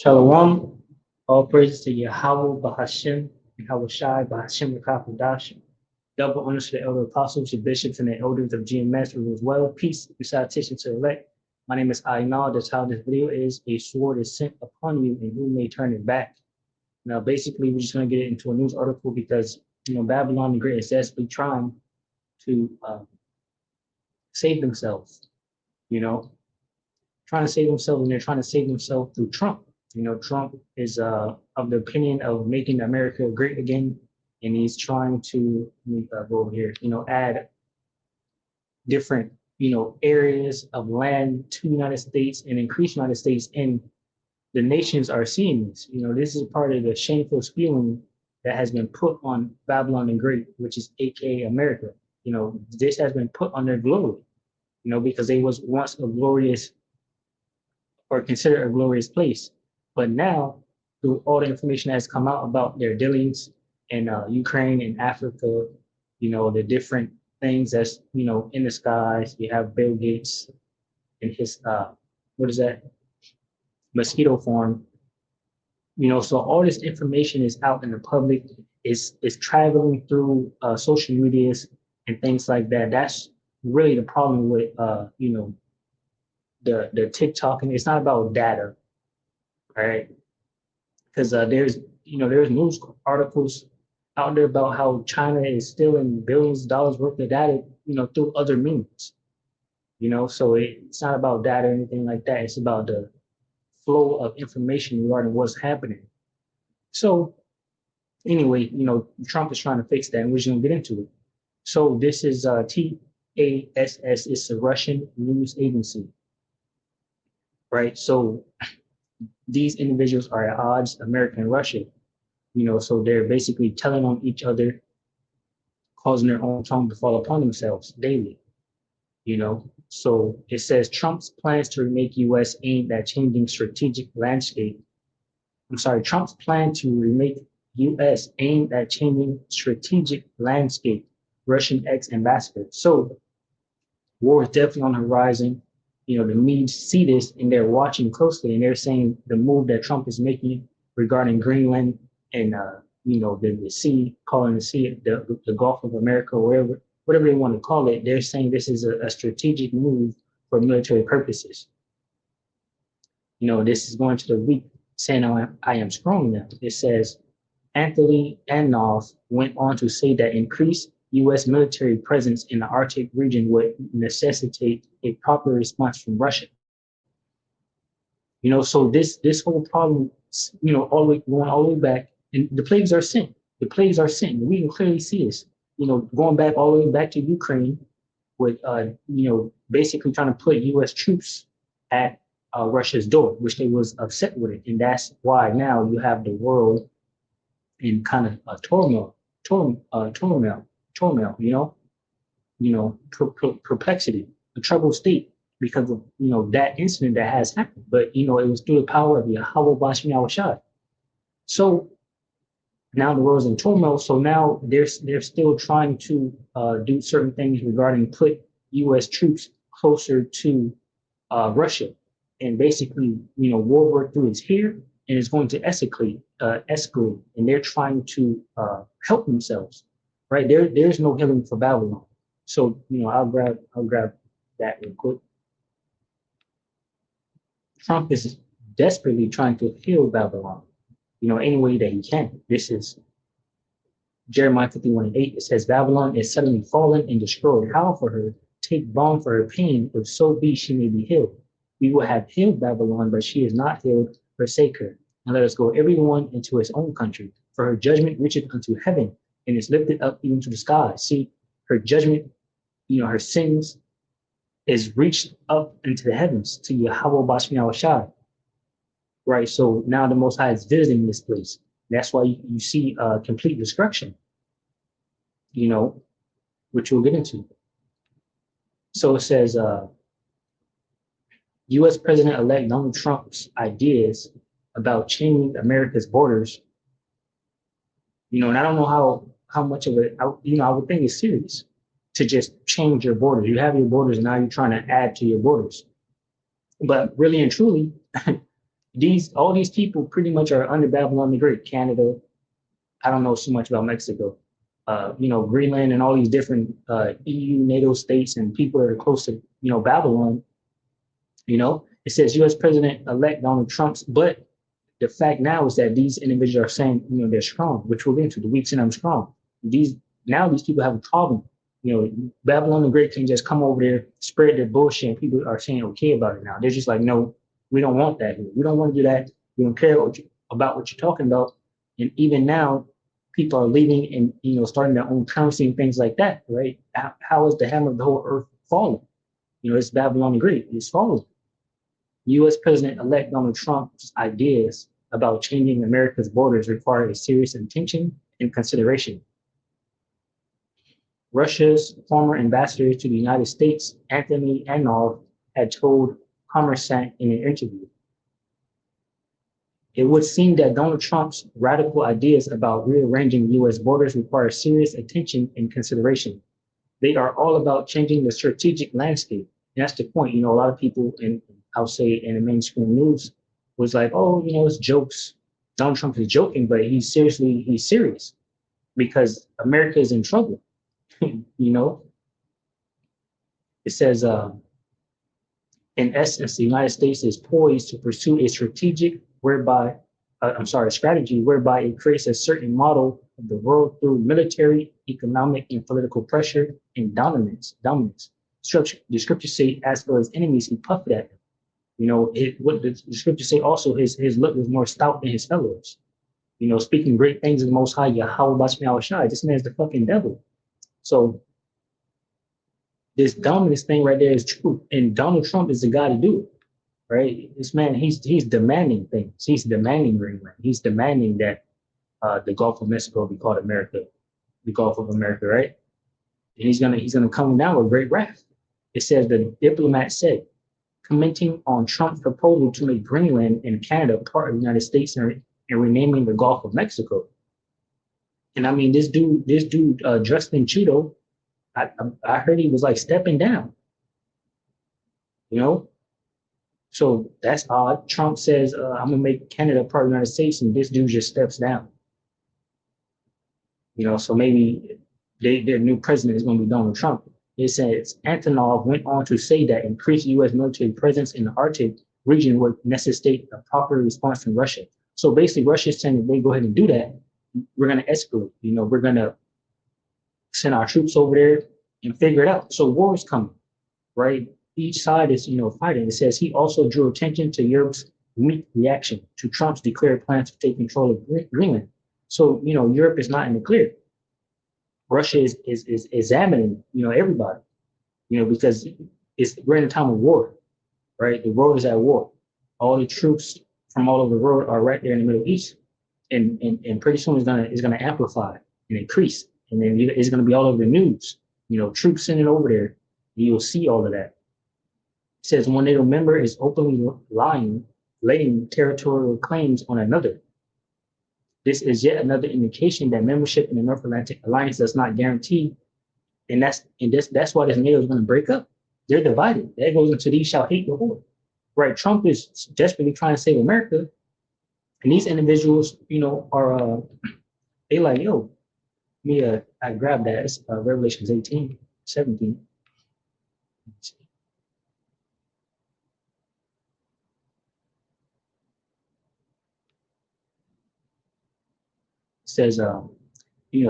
Shalom. All praises to Yahweh Bahashim, Yahweh Shai, Bahashim Rakakudash. Double honors to the elder apostles, the bishops, and the elders of GMS as well. Peace and salutation to the elect. My name is Ainal. That's how this video is. A sword is sent upon you, and who may turn it back? Now, basically, we're just going to get into a news article because, Babylon the Great is desperately trying to save themselves, you know, trying to save themselves, and they're trying to save themselves through Trump. Trump is of the opinion of making America great again, and he's trying to go over here, add different, areas of land to the United States and increase United States. And the nations are seeing this. This is part of the shameful feeling that has been put on Babylon the Great, which is AKA America. This has been put on their glory, because they was once a glorious or considered a glorious place. But now, through all the information that has come out about their dealings in Ukraine and Africa, the different things that's, in the skies. You have Bill Gates and his, what is that? Mosquito farm. So all this information is out in the public, is traveling through social medias and things like that. That's really the problem with, the TikTok, and it's not about data, right? Because there's news articles out there about how China is stealing billions of dollars worth of data, through other means. So it's not about data or anything like that. It's about the flow of information regarding what's happening. So anyway, Trump is trying to fix that, and we're just gonna get into it. So this is TASS. It's a Russian news agency, right? So these individuals are at odds, America and Russia. So they're basically telling on each other, causing their own tongue to fall upon themselves daily. So it says Trump's plans to remake U.S. aimed at changing strategic landscape. Trump's plan to remake U.S. aimed at changing strategic landscape. Russian ex-ambassador. So war is definitely on the horizon. The media see this and they're watching closely, and they're saying the move that Trump is making regarding Greenland and the sea, calling the sea the Gulf of America, or whatever they want to call it. They're saying this is a strategic move for military purposes. This is going to the week saying I am strong now. It says Anthony Antonov went on to say that increased U.S. military presence in the Arctic region would necessitate a proper response from Russia. So this whole problem, all the way going all the way back, and the plagues are sin. The plagues are sin. We can clearly see this. Going back all the way back to Ukraine, with basically trying to put U.S. troops at Russia's door, which they was upset with it, and that's why now you have the world in kind of a turmoil, perplexity, a troubled state because of that incident that has happened. But it was through the power of Yahweh Bashim Yahushua. So now the world's in turmoil. So now they're still trying to do certain things regarding put U.S. troops closer to Russia, and basically World War III is here and it's going to escalate, and they're trying to help themselves. Right there's no healing for Babylon. So I'll grab that real quick. Trump is desperately trying to heal Babylon, any way that he can. This is Jeremiah 51:8. It says, Babylon is suddenly fallen and destroyed. Howl for her, take balm for her pain, if so be she may be healed. We will have healed Babylon, but she is not healed. Forsake her, and let us go everyone into his own country. For her judgment reacheth unto heaven, and is lifted up even to the sky. See, her judgment, her sins is reached up into the heavens to Yahweh Bashmi Awashai. Right, so now the Most High is visiting this place. That's why you see complete destruction, which we'll get into. So it says, U.S. President-elect Donald Trump's ideas about changing America's borders, and I don't know how much of it, I would think it's serious to just change your borders. You have your borders, and now you're trying to add to your borders. But really and truly, all these people pretty much are under Babylon the Great. Canada, I don't know so much about Mexico. Greenland and all these different EU, NATO states and people that are close to Babylon. It says U.S. President-elect Donald Trump's, but the fact now is that these individuals are saying they're strong, which we'll get into. The weak saying I'm strong. These people have a problem. Babylon the Great can just come over there, spread their bullshit, and people are saying okay about it now. They're just like, no, we don't want that here. We don't want to do that. We don't care about what you're talking about. And even now, people are leaving and starting their own currency and things like that, right? How is the hammer of the whole earth falling? It's Babylon the Great. It's falling. U.S. President-elect Donald Trump's ideas about changing America's borders require a serious attention and consideration. Russia's former ambassador to the United States, Anthony Antonov, had told Kommersant in an interview, "It would seem that Donald Trump's radical ideas about rearranging U.S. borders require serious attention and consideration. They are all about changing the strategic landscape." And that's the point. A lot of people, and I'll say in the mainstream news, was like, oh, it's jokes. Donald Trump is joking, but he's serious because America is in trouble. It says, in essence, the United States is poised to pursue a strategy whereby it creates a certain model of the world through military, economic, and political pressure and dominance. The scriptures say, as for his enemies, he puffed at them. What the scriptures say also, his lip was more stout than his fellows. Speaking great things of the Most High, Yahweh Bashmi Awashai. This man's the fucking devil. So this dominance thing right there is true, and Donald Trump is the guy to do it, right? This man, he's demanding things. He's demanding Greenland. He's demanding that the Gulf of Mexico be called America, the Gulf of America, right? And he's gonna come down with great wrath. It says the diplomat said, commenting on Trump's proposal to make Greenland and Canada part of the United States and renaming the Gulf of Mexico. And I mean, this dude, Justin Trudeau, I heard he was like stepping down. So that's odd. Trump says, I'm gonna make Canada part of the United States, and this dude just steps down. So maybe their new president is gonna be Donald Trump. It says Antonov went on to say that increased U.S. military presence in the Arctic region would necessitate a proper response from Russia. So basically, Russia is saying if they go ahead and do that, we're going to escalate. We're going to send our troops over there and figure it out. So war is coming, right? Each side is, fighting. It says he also drew attention to Europe's weak reaction to Trump's declared plans to take control of Greenland. So, Europe is not in the clear. Russia is examining, everybody, because we're in a time of war, right? The world is at war. All the troops from all over the world are right there in the Middle East, and pretty soon it's gonna amplify and increase, and then it's gonna be all over the news. Troops sending over there, you'll see all of that. It says one NATO member is openly laying territorial claims on another. This is yet another indication that membership in the North Atlantic Alliance does not guarantee, and that's why this NATO is going to break up. They're divided. That goes into these shall hate the Lord, right? Trump is desperately trying to save America, and these individuals, are they like, yo, I grabbed that. It's Revelations 18:17. Says,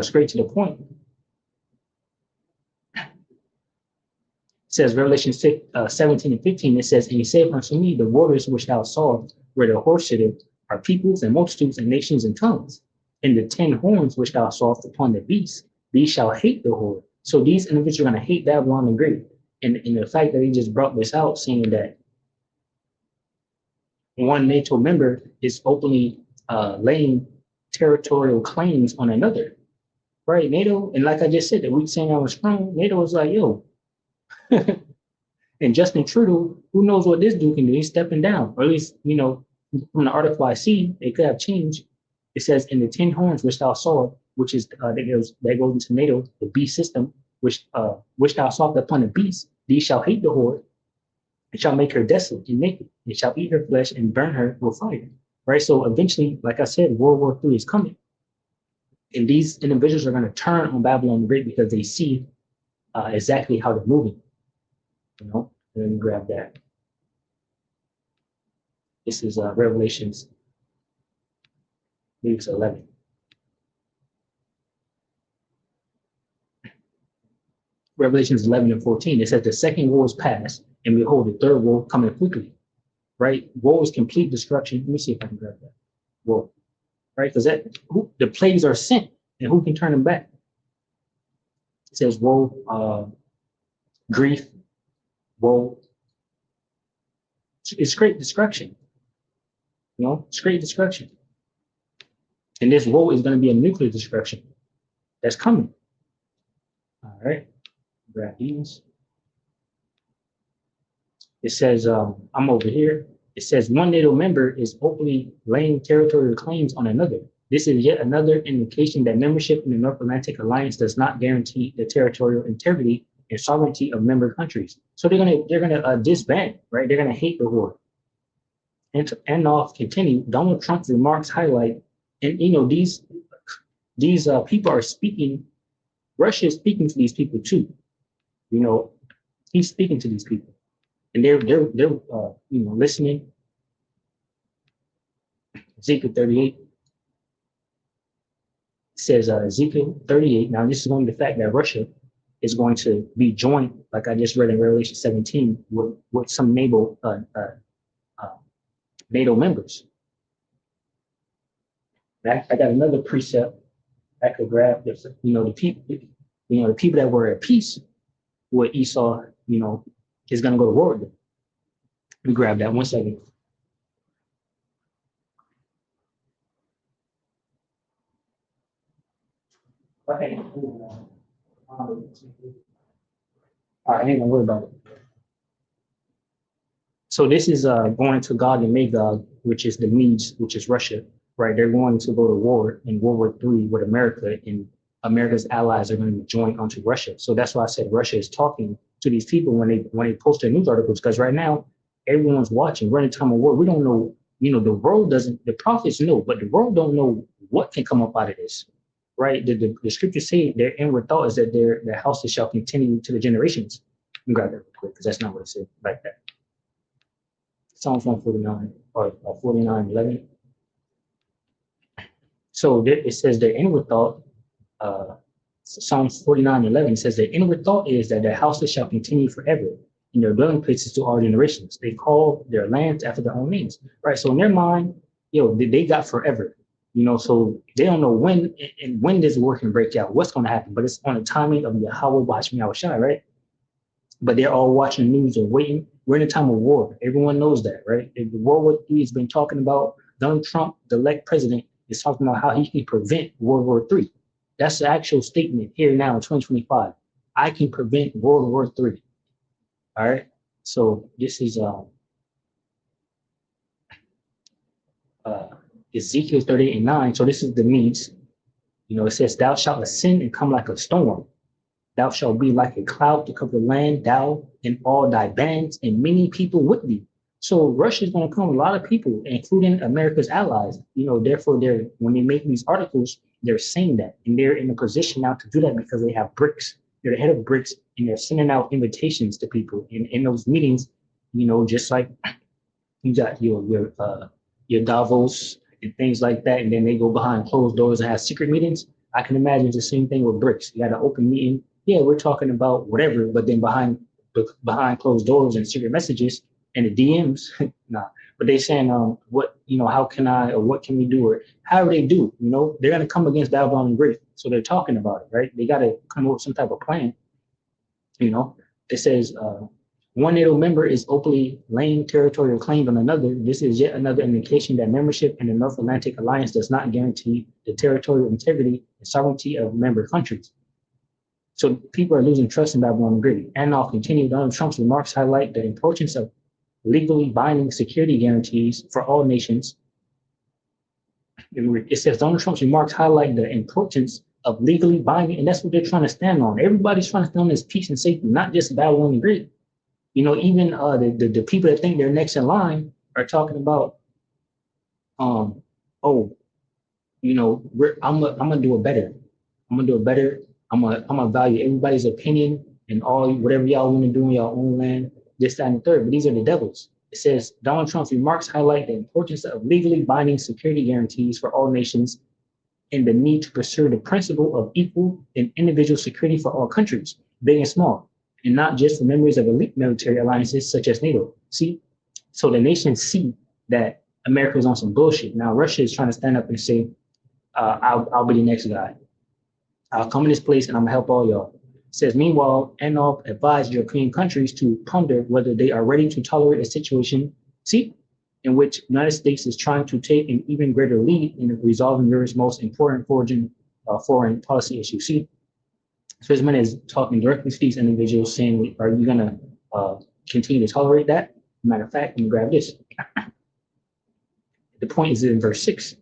straight to the point. It says Revelation 17 and 15, it says, and he said unto me, the waters which thou sawest where the horse sitteth are peoples and multitudes and nations and tongues. And the 10 horns which thou sawest upon the beast, these shall hate the whore. So these individuals are going to hate Babylon the Great. And the fact that he just brought this out, saying that one NATO member is openly laying territorial claims on another, right? NATO, and like I just said, the weak saying I was strong, NATO was like, yo. And Justin Trudeau, who knows what this dude can do? He's stepping down, or at least, from the article I see, it could have changed. It says, in the 10 horns which thou saw, which is that goes into NATO, the beast system, which thou sawest upon the beast, these shall hate the whore. It shall make her desolate and naked. It shall eat her flesh and burn her with fire. Right. So eventually, like I said, World War III is coming. And these individuals are going to turn on Babylon the Great because they see exactly how they're moving. Let me grab that. This is Revelations, I believe it's 11. Revelations 11 and 14. It says the second war is past, and behold, the third war coming quickly. Right? War is complete destruction. Let me see if I can grab that. War. Right? Because the plagues are sent, and who can turn them back? It says woe, grief, woe. It's great destruction. It's great destruction. And this woe is going to be a nuclear destruction that's coming. All right. Grab these. It says, I'm over here. It says one NATO member is openly laying territorial claims on another. This is yet another indication that membership in the North Atlantic Alliance does not guarantee the territorial integrity and sovereignty of member countries. So they're gonna disband, right? They're gonna hate the war. And to end off, continue. Donald Trump's remarks highlight, and these people are speaking. Russia is speaking to these people too. He's speaking to these people, and they're listening. Ezekiel 38 says Ezekiel 38. Now this is going to the fact that Russia is going to be joined, like I just read in Revelation 17, with some NATO members. I got another precept I could grab. The people that were at peace with Esau, is going to go to war with them. Let me grab that 1 second. Okay. All right, I ain't gonna worry about it. So this is going to Gog and Magog, which is the Medes, which is Russia, right? They're going to go to war in World War III with America, and America's allies are going to join onto Russia. So that's why I said Russia is talking to these people when they post their news articles, because right now everyone's watching. We're in a time of war. We don't know, the world doesn't, the prophets know, but the world don't know what can come up out of this, right? The scriptures say their inward thought is that their houses shall continue to the generations. Let me grab that real quick, because that's not what it said like that. Psalms 149 or 49:11. So it says their inward thought, Psalms 49:11 says their inward thought is that their houses shall continue forever, and their dwelling places to all generations. They call their lands after their own names, right? So in their mind, they got forever, so they don't know when this war can break out, what's going to happen, but it's on the timing of Yahweh Bashmi Yahushai, right? But they're all watching the news and waiting. We're in a time of war. Everyone knows that, right? If the World War III has been talking about, Donald Trump, the elect president, is talking about how he can prevent World War III. That's the actual statement here now in 2025. I can prevent World War III. All right. So this is Ezekiel 38:9. So this is the Medes. It says, "Thou shalt ascend and come like a storm. Thou shalt be like a cloud to cover the land, thou and all thy bands, and many people with thee." So Russia's going to come with a lot of people, including America's allies. Therefore, when they make these articles, they're saying that, and they're in a position now to do that because they have BRICS. They're the head of BRICS, and they're sending out invitations to people. And in those meetings, just like you got your Davos and things like that, and then they go behind closed doors and have secret meetings. I can imagine it's the same thing with BRICS. You got an open meeting. Yeah, we're talking about whatever, but then behind closed doors and secret messages and the DMs, nah. But they saying, how can I, or what can we do, or however they do, they're gonna come against Babylon the Great. So they're talking about it, right? They gotta come up with some type of plan. It says one NATO member is openly laying territorial claim on another. This is yet another indication that membership in the North Atlantic Alliance does not guarantee the territorial integrity and sovereignty of member countries. So people are losing trust in Babylon the Great. And I'll continue. Donald Trump's remarks highlight the importance of legally binding security guarantees for all nations. It says Donald Trump's remarks highlight the importance of legally binding, and that's what they're trying to stand on. Everybody's trying to stand on this peace and safety, not just Babylon the Great. Even the people that think they're next in line are talking about, um, oh, I'm gonna do it better. I'm gonna do it better. I'm gonna value everybody's opinion and all whatever y'all want to do in your own land, this, that, and the third. But these are the devils. It says Donald Trump's remarks highlight the importance of legally binding security guarantees for all nations and the need to pursue the principle of equal and individual security for all countries, big and small, and not just for members of elite military alliances such as NATO. See, so the nations see that America is on some bullshit. Now Russia is trying to stand up and say, I'll be the next guy. I'll come in this place and I'm gonna help all y'all. It says, meanwhile, Anov advised European countries to ponder whether they are ready to tolerate a situation, see, in which the United States is trying to take an even greater lead in resolving Europe's most important foreign policy issues. See, Frisman is talking directly to these individuals, saying, "Are you gonna continue to tolerate that?" Matter of fact, let me grab this. The point is in verse 6.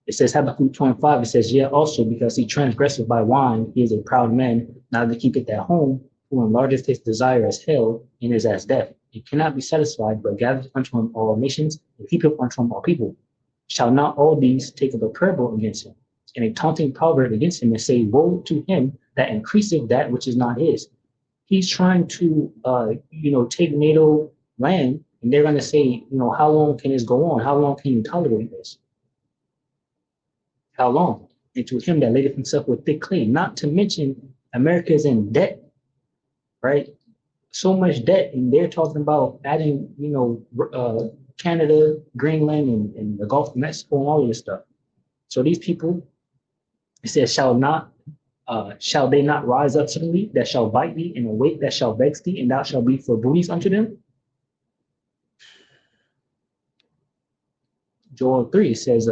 It says Habakkuk 25, it says, yeah, also because he transgresseth by wine, he is a proud man, neither keepeth at home, who enlargeth his desire as hell, and is as death. It cannot be satisfied, but gathereth unto him all nations, and heapeth unto him all people. Shall not all these take up a parable against him, and a taunting proverb against him, and say, woe to him that increaseth that which is not his. He's trying to, take NATO land, and they're going to say, how long can this go on? How long can you tolerate this? How long? And to him that ladeth himself with thick clay, not to mention America is in debt, right? So much debt, and they're talking about adding, Canada, Greenland, and the Gulf of Mexico, and all of this stuff. So these people, it says, shall they not rise up suddenly that shall bite thee, and awake that shall vex thee, and thou shalt be for booties unto them? Joel 3 says,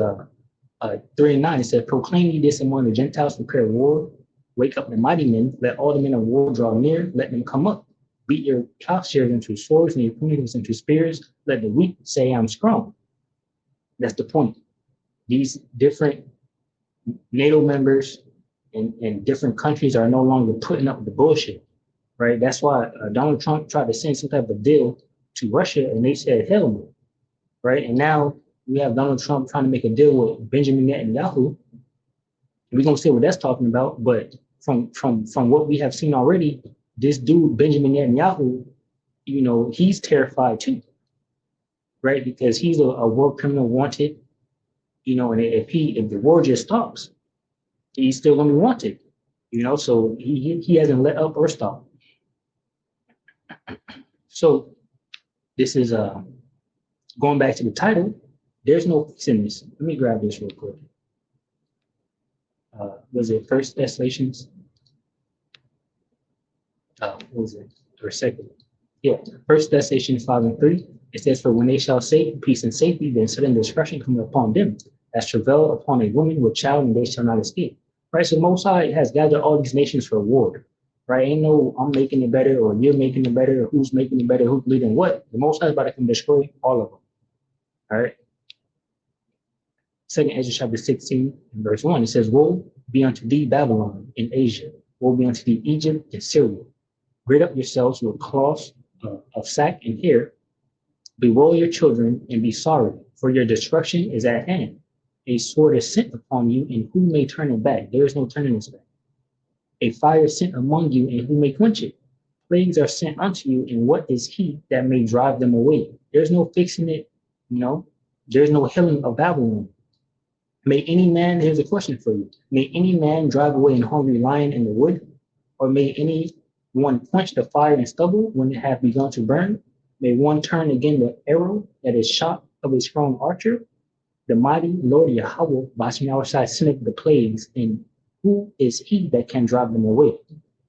3 and 9, it says, proclaim ye this among the Gentiles, prepare war, wake up the mighty men, let all the men of war draw near, let them come up. Beat your plowshares into swords and your pruning into spears. Let the weak say, I'm strong. That's the point. These different NATO members and different countries are no longer putting up with the bullshit, right? That's why Donald Trump tried to send some type of deal to Russia, and they said, hell no, right? And now we have Donald Trump trying to make a deal with Benjamin Netanyahu. We're gonna see what that's talking about. But from what we have seen already, this dude Benjamin Netanyahu, he's terrified too, right? Because he's a war criminal wanted, and if the war just stops, he's still gonna be wanted, So he hasn't let up or stopped. So this is going back to the title. There's no fixing this. Let me grab this real quick. Was it First Thessalonians? What was it? Or second? Yeah, First Thessalonians 5 and 3. It says, for when they shall say peace and safety, then sudden destruction coming upon them, as travail upon a woman with child, and they shall not escape. Right? So Most High has gathered all these nations for war. Right? Ain't no I'm making it better, or you're making it better, or who's making it better, who's leading what. The Most High is about to come destroy all of them. All right. Second Ezra chapter 16 and verse 1, it says, woe be unto thee, Babylon, in Asia. Woe be unto thee, Egypt and Syria. Gird up yourselves with cloths of sack and hair. Bewail your children and be sorry, for your destruction is at hand. A sword is sent upon you, and who may turn it back? There is no turning this back. A fire is sent among you, and who may quench it? Plagues are sent unto you, and what is he that may drive them away? There's no fixing it, There's no healing of Babylon. May any man, here's a question for you. May any man drive away an hungry lion in the wood? Or may any one quench the fire and stubble when it hath begun to burn? May one turn again the arrow that is shot of a strong archer? The mighty Lord Yahweh, Bashim Yahushai, sendeth the plagues, and who is he that can drive them away?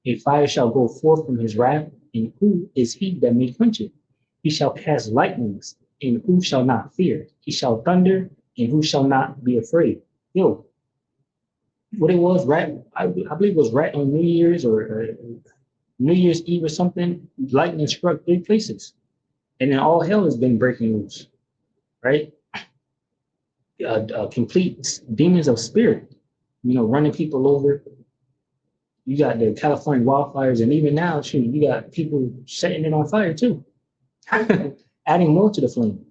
A fire shall go forth from his wrath, and who is he that may quench it? He shall cast lightnings, and who shall not fear? He shall thunder, and who shall not be afraid? Yo, what it was, right? I believe it was right on New Year's or New Year's Eve or something. Lightning struck 3 places, and then all hell has been breaking loose, right? Complete demons of spirit, running people over, You got the California wildfires, and even now, shoot, you got people setting it on fire too, adding more to the flame.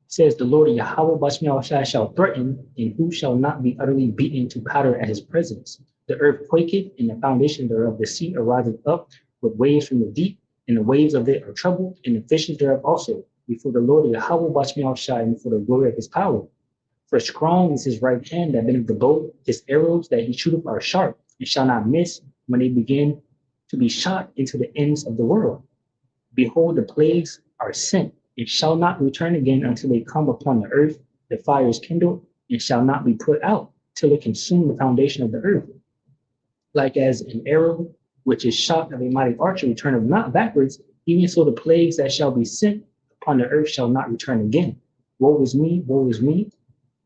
It says, the Lord Yahweh Bashmiel shall threaten, and who shall not be utterly beaten to powder at his presence? The earth quaketh, and the foundation thereof, the sea ariseth up with waves from the deep, and the waves of it are troubled, and the fishes thereof also, before the Lord Yahweh Bashmiel and before the glory of his power. For strong is his right hand that bendeth the bow, his arrows that he shooteth are sharp, and shall not miss when they begin to be shot into the ends of the world. Behold, the plagues are sent, and shall not return again until they come upon the earth. The fire is kindled, and shall not be put out, till it consume the foundation of the earth. Like as an arrow which is shot of a mighty archer returneth not backwards, even so the plagues that shall be sent upon the earth shall not return again. Woe is me, woe is me.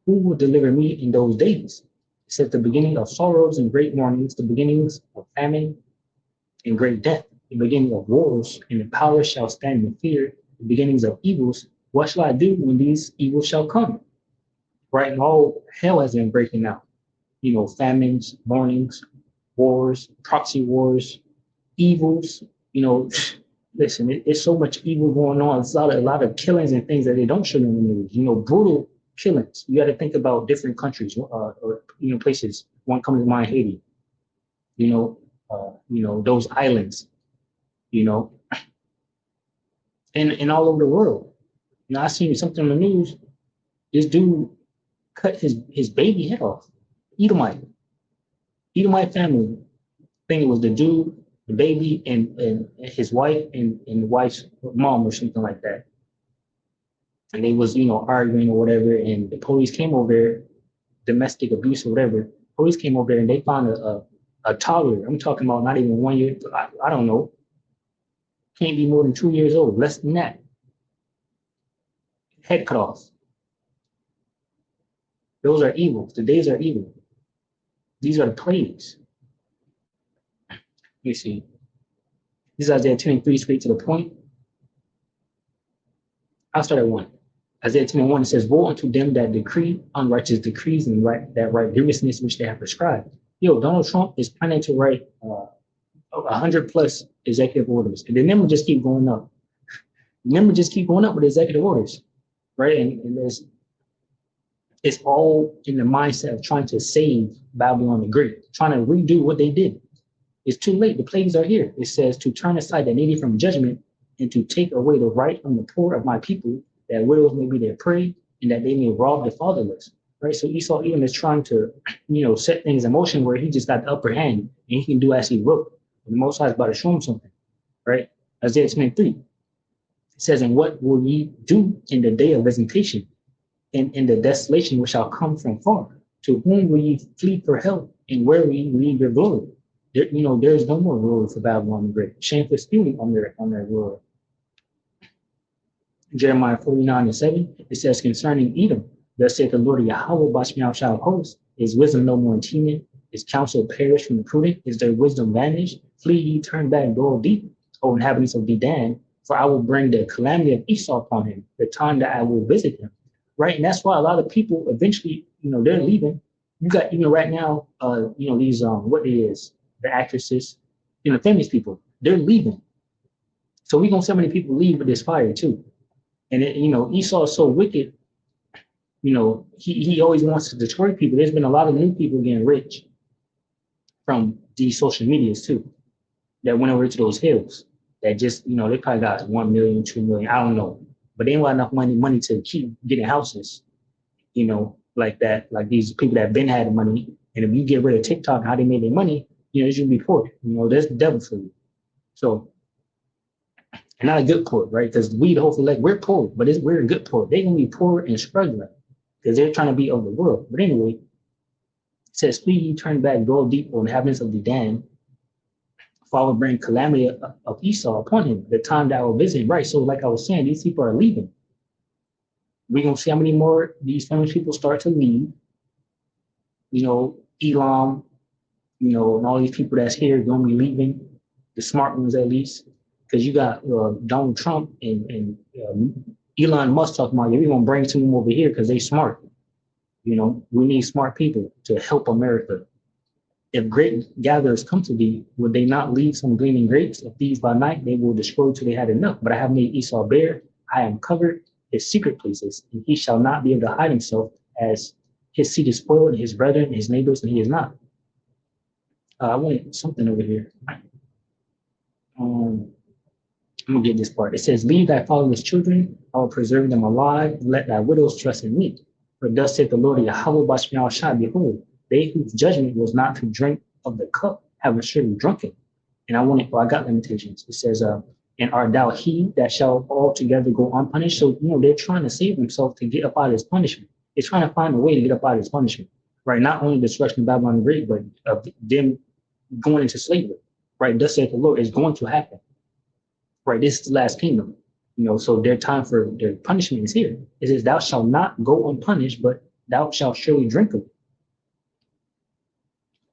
Who will deliver me in those days? It says the beginning of sorrows and great mournings, the beginnings of famine and great death, the beginning of wars, and the power shall stand in fear, the beginnings of evils. What shall I do when these evils shall come? Right, and all hell has been breaking out. Famines, mournings, wars, proxy wars, evils. Listen, it's so much evil going on. It's a lot of killings and things that they don't show in the news. Brutal killings. You got to think about different countries or places. One comes to mind, Haiti. Those islands. And all over the world. I seen something on the news. This dude cut his baby head off. Edomite family. I think it was the dude, the baby, and his wife and the wife's mom or something like that. And they was, arguing or whatever, and the police came over there, domestic abuse or whatever. Police came over there and they found a toddler. I'm talking about not even 1 year. I don't know. Can't be more than 2 years old, less than that. Head cut off. Those are evil. The days are evil. These are the plagues. Let me see. This is Isaiah 23, straight to the point. I'll start at 1. Isaiah 10:1, it says, woe unto them that decree unrighteous decrees and that write grievousness which they have prescribed. Donald Trump is planning to write 100 plus executive orders. And the number just keep going up. The number just keep going up with executive orders, right? And it's all in the mindset of trying to save Babylon the Great, trying to redo what they did. It's too late. The plagues are here. It says to turn aside the needy from judgment and to take away the right from the poor of my people, that widows may be their prey, and that they may rob the fatherless. Right. So Esau even is trying to, set things in motion where he just got the upper hand and he can do as he will. And the Most High is about to show him something. Right. Isaiah 23. It says, and what will ye do in the day of visitation, and in the desolation which shall come from far? To whom will ye flee for help, and where will ye leave your glory? There's no more glory for Babylon the Great. Shameful stealing on their glory. Jeremiah 49:7, it says concerning Edom, thus saith the Lord Yahweh Bashmiel shall host, is wisdom no more in Teman, is counsel perished from the prudent, is their wisdom vanished? Flee ye, turn back, dwell deep, O inhabitants of Dedan, for I will bring the calamity of Esau upon him, the time that I will visit him. Right, and that's why a lot of people eventually, they're leaving. You got even right now, these what it is, the actresses, famous people, they're leaving. So we're gonna see how many people leave with this fire too. And Esau is so wicked, he always wants to destroy people. There's been a lot of new people getting rich from these social medias too, that went over to those hills, that just, they probably got 1 million, 2 million, I don't know. But they ain't got enough money to keep getting houses, like that, like these people that have been had money. And if you get rid of TikTok, how they made their money, you should be poor. There's the devil for you. So, and not a good poor, right? Because we hopefully we're poor, but we're a good poor. They're gonna be poor and struggling because they're trying to be of the world. But anyway, it says, flee ye, turn back, dwell deep, O inhabitants of Dedan, for I will bring calamity of Esau upon him, the time that I will visit him. Right. So like I was saying, these people are leaving. We're gonna see how many more these famous people start to leave. Elam, and all these people that's here gonna be leaving, the smart ones at least. Because you got Donald Trump and Elon Musk talking about, we're going to bring some of them over here because they smart. We need smart people to help America. If grape gatherers come to thee, would they not leave some gleaming grapes? If thieves by night, they will destroy till they had enough. But I have made Esau bare. I am covered his secret places, and he shall not be able to hide himself, as his seed is spoiled, and his brethren, and his neighbors, and he is not. I wanted something over here. I'm gonna get this part. It says, leave thy fatherless children, I will preserve them alive, and let thy widows trust in me. For thus saith the Lord Yahweh Bashmiel Shai, behold, they whose judgment was not to drink of the cup have surely drunken. And I got limitations. It says, and art thou he that shall altogether go unpunished? So, they're trying to save themselves to get up out of this punishment. They're trying to find a way to get up out of this punishment, right? Not only the destruction of Babylon the Great, but them going into slavery, right? Thus saith the Lord, is going to happen, right? This is the last kingdom, so their time for their punishment is here. It says, thou shalt not go unpunished, but thou shalt surely drink of it.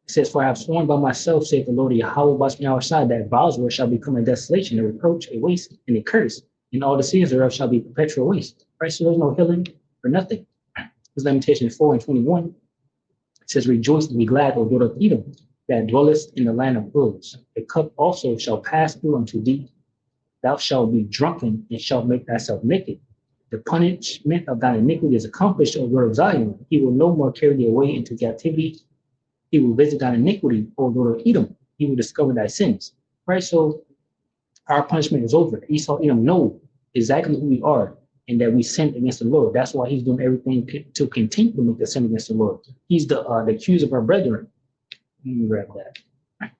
It says, for I have sworn by myself, saith the Lord Yahweh Bashmiel Shai, that Bosworth shall become a desolation, a reproach, a waste, and a curse, and all the cities thereof shall be perpetual waste, right? So there's no healing for nothing. This lamentation 4:21. It says, rejoice and be glad, O daughter of Edom, that dwellest in the land of Uz. The cup also shall pass through unto thee. Thou shalt be drunken and shalt make thyself naked. The punishment of thine iniquity is accomplished, O Lord of Zion. He will no more carry thee away into captivity. He will visit thine iniquity, O Lord of Edom. He will discover thy sins. Right? So our punishment is over. Esau, Edom know exactly who we are and that we sinned against the Lord. That's why he's doing everything to continue to make the sin against the Lord. He's the accuser of our brethren. Let me grab that.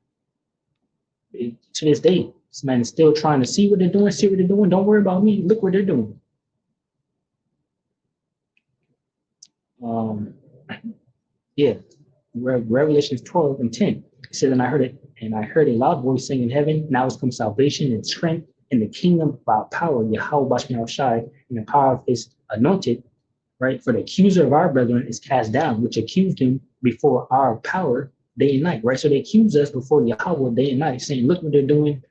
To this day, this man is still trying to see what they're doing, Don't worry about me. Look what they're doing. Yeah. Revelations 12:10. It says, and I heard a loud voice saying in heaven, now has come salvation and strength in the kingdom by power, Yahweh Bashmiel Shai, and the power of his anointed, right? For the accuser of our brethren is cast down, which accused him before our power day and night, right? So they accuse us before Yahweh day and night, saying, look what they're doing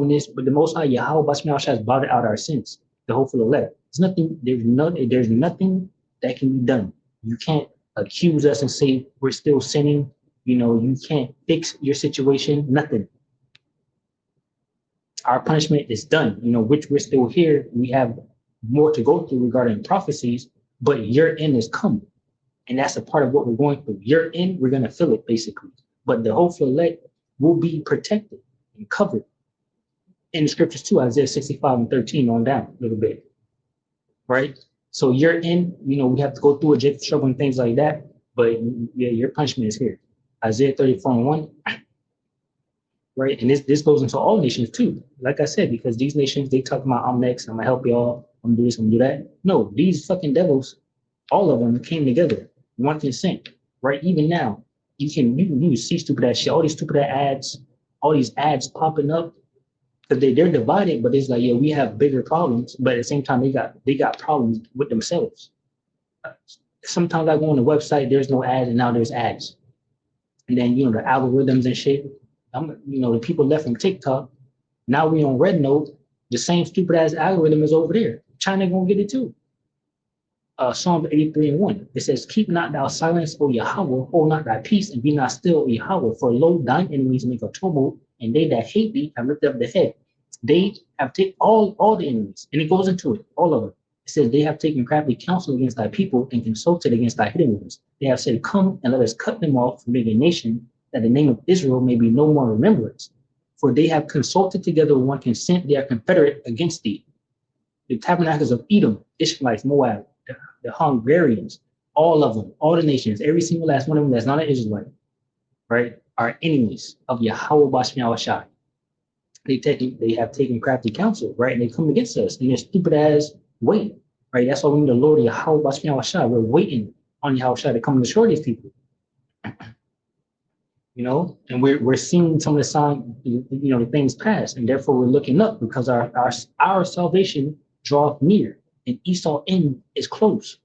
this, but the Most High Yahweh Bashmiel Shai has blotted out our sins, the hopeful elect. There's nothing that can be done. You can't accuse us and say we're still sinning. You can't fix your situation, nothing. Our punishment is done, which we're still here. We have more to go through regarding prophecies, but your end is coming. And that's a part of what we're going through. Your end, we're going to feel it basically. But the hopeful elect will be protected and covered. In the scriptures too, Isaiah 65:13 on down a little bit, right? So your end, we have to go through a Jacob struggle and things like that. But yeah, your punishment is here. Isaiah 34:1. Right? And this goes into all nations too. Like I said, because these nations, they talk about, I'm next, I'm gonna help y'all, I'm gonna do this, I'm gonna do that. No, these fucking devils, all of them came together, one consent, right? Even now, you see stupid ass shit, all these stupid ads, all these ads popping up, because they're divided, but it's like, yeah, we have bigger problems, but at the same time, they got problems with themselves. Sometimes I go on the website, there's no ads, and now there's ads. And then, the algorithms and shit. The people left from TikTok. Now we on Red Note. The same stupid ass algorithm is over there. China gonna get it too. Psalm 83:1. It says, keep not thou silence, O Yahweh, hold not thy peace, and be not still, O Yahweh, for lo, thine enemies make a tumult, and they that hate thee have lifted up the head. They have taken all the enemies, and it goes into it, all of them. It says, they have taken crafty counsel against thy people and consulted against thy hidden ones. They have said, come and let us cut them off from being a nation, that the name of Israel may be no more remembrance. For they have consulted together with one consent, they are confederate against thee. The tabernacles of Edom, Ishmaelites, Moab, the Hungarians, all of them, all the nations, every single last one of them that's not an Israelite, right, are enemies of Yahweh Bashmiel Shai. They have taken crafty counsel, right, and they come against us in their stupid ass way, right? That's why we need the Lord Yahweh Bashmiel Shai. We're waiting on Yahweh Shai to come and destroy these people. And we're seeing some of the signs, the things pass, and therefore we're looking up because our salvation draweth near, and Esau end is close,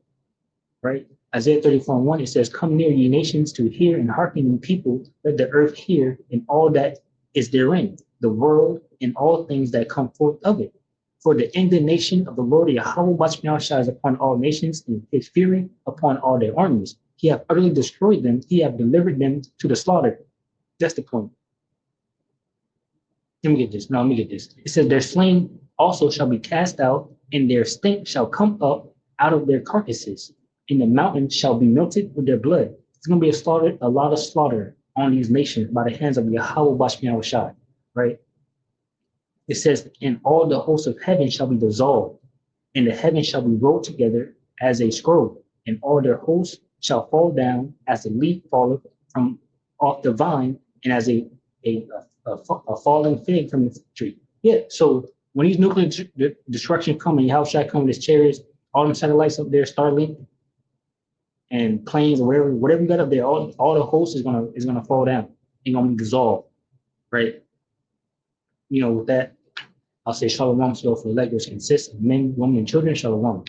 right? Isaiah 34:1, it says, come near, ye nations, to hear and hearken, ye people, let the earth hear, and all that is therein, the world and all things that come forth of it. For the indignation of the Lord Yahweh Bashmiel Shai is upon all nations, and his fury upon all their armies. He hath utterly destroyed them, he hath delivered them to the slaughter. That's the point. Let me get this. No, let me get this. It says their slain also shall be cast out, and their stink shall come up out of their carcasses, and the mountains shall be melted with their blood. It's gonna be a lot of slaughter on these nations by the hands of Yahweh Bashmi Shai, right? It says, and all the hosts of heaven shall be dissolved, and the heavens shall be rolled together as a scroll, and all their hosts shall fall down as a leaf falleth from off the vine, and as a falling fig from the tree. Yeah. So when these nuclear destruction come and Yahushua come with his chariots, all them satellites up there, Starlink and planes or whatever you got up there, all the hosts is gonna fall down and gonna be dissolved, right? With that, I'll say shalom. So for the letters consist of men, women, and children, shalom.